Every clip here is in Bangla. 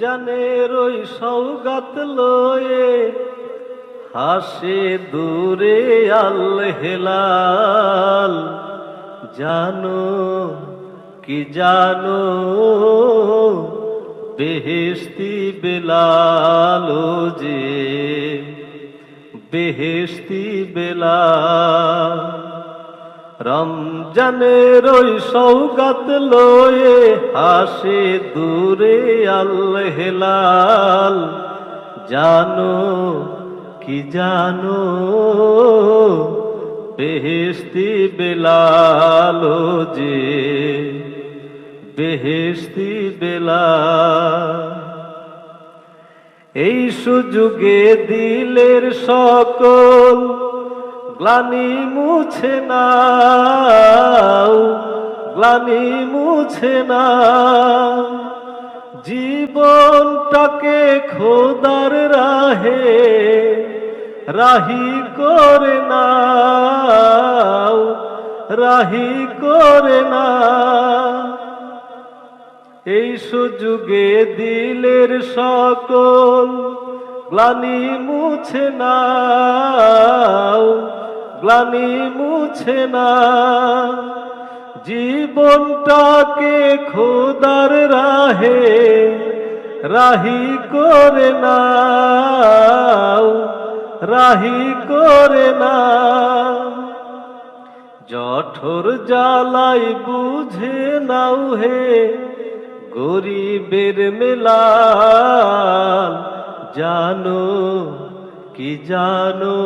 রমজানের ওই সওগাত লয়ে হাসে দূরে আল হেলাল। জানো কি জানো বেহেশতি বেলাল, যে বেহেশতি বেলাল। রমজানের ওই সওগাত লয়ে হাসে দূরে আল হেলাল। জানো কি জানো বেহেশতি বেলাল, যে বেহেশতি বেলাল। এই সুযোগে দিলের সকল গ্লানি মুছে নাও, গ্লানি মুছে নাও। জীবনটাকে খোদার রাহে রাহি করে নাও, রাহি করে নাও। এই সুযোগে দিলের সকল গ্লানি মুছে নাও, গ্লানি মুছে নাও। জীবনটাকে খোদার রাহে রাহি করে নাও, রাহি করে নাও। জঠর জ্বালাই বুঝে নাও হে গরিবের মেলাল। জানো কি জানো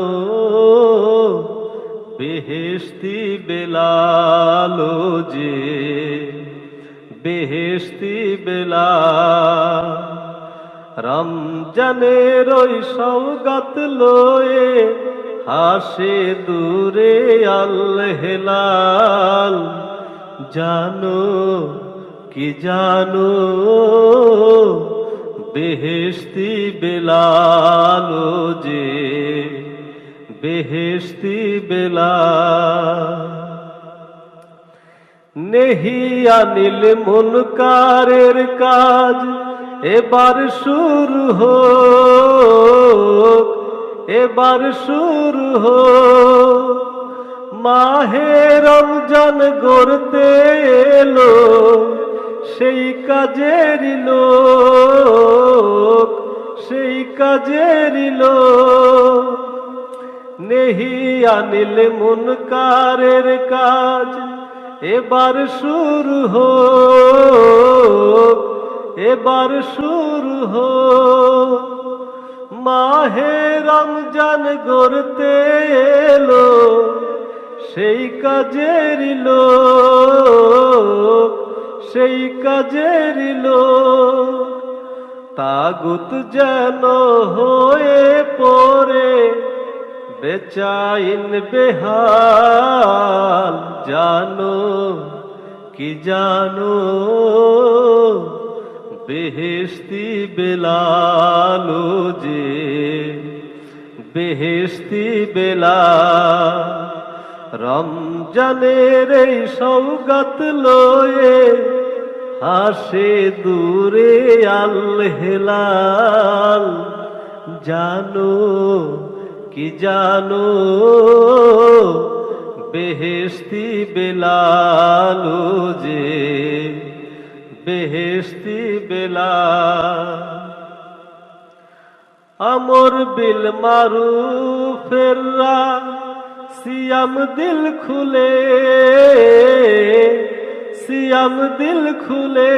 বেহেশতি বেলাল, যে বেহেশতি বেলাল। রমজানের ওই সওগাত লয়ে হাসে দূরে আল হেলাল। জানো কি জানো বেহেশতি বেলাল, যে বেহেশতি বেলাল। নেহি আনিল মুনকারের কাজ এবার শুরু হোক, এবার শুরু হোক। মাহে রমজান গড়তে এলো সেই কাজেরই লোক, সেই কাজেরই লোক। নেহি আনিল মুনকারের কাজ এবার শুরু হোক, এবার শুরু হোক। মাহে রমজান গড়তে এলো সেই কাজেরই লোক, সেই কাজেরই লোক। তাগুত যেন হয়ে পড়ে বেচাইন বেহাল। জানো কি জানো বেহেশতি বেলাল, যে বেহেশতি বেলাল। রমজানের এই সওগাত লয়ে হাসে দূরে আল হেলাল। জানো কি জানো বেহেশতি বেলাল, যে বেহেশতি বেলাল। আমর বিল মারুফের সিয়াম দিল খুলে, সিয়াম দিল খুলে।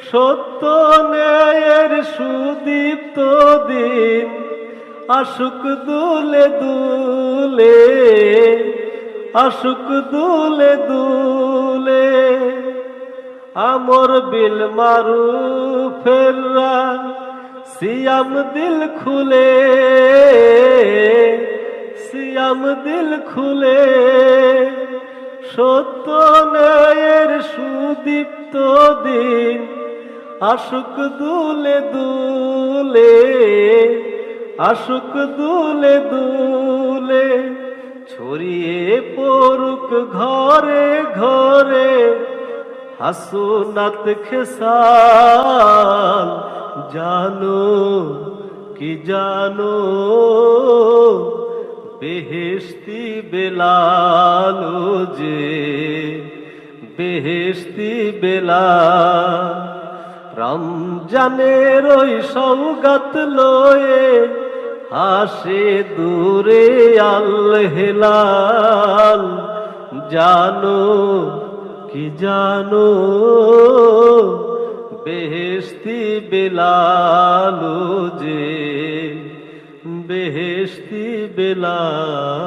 সত্য ন্যায়ের সুদীপ্ত দিন আশুক দুলে দুলে, আশুক দুলে দুলে। আমর বিল মারুফের সিয়াম দিল খুলে, সিয়াম দিল খুলে। সত্য ন্যায়ের সুদীপ্ত দিন আশুক দুলে দুলে, আশুক দুলে দুলে। ছড়িয়ে পড়ুক ঘরে ঘরে হাসনাত খেসাল জানো কি জানো, বেহেশতি বেলাল যে বেহেশতি বেলাল। রমজানের ওই সওগাত লয়ে হাসে দূরে আল হেলাল, জানো কি জানো, বেহেশতি বেলাল যে বেহেশতি বেলাল।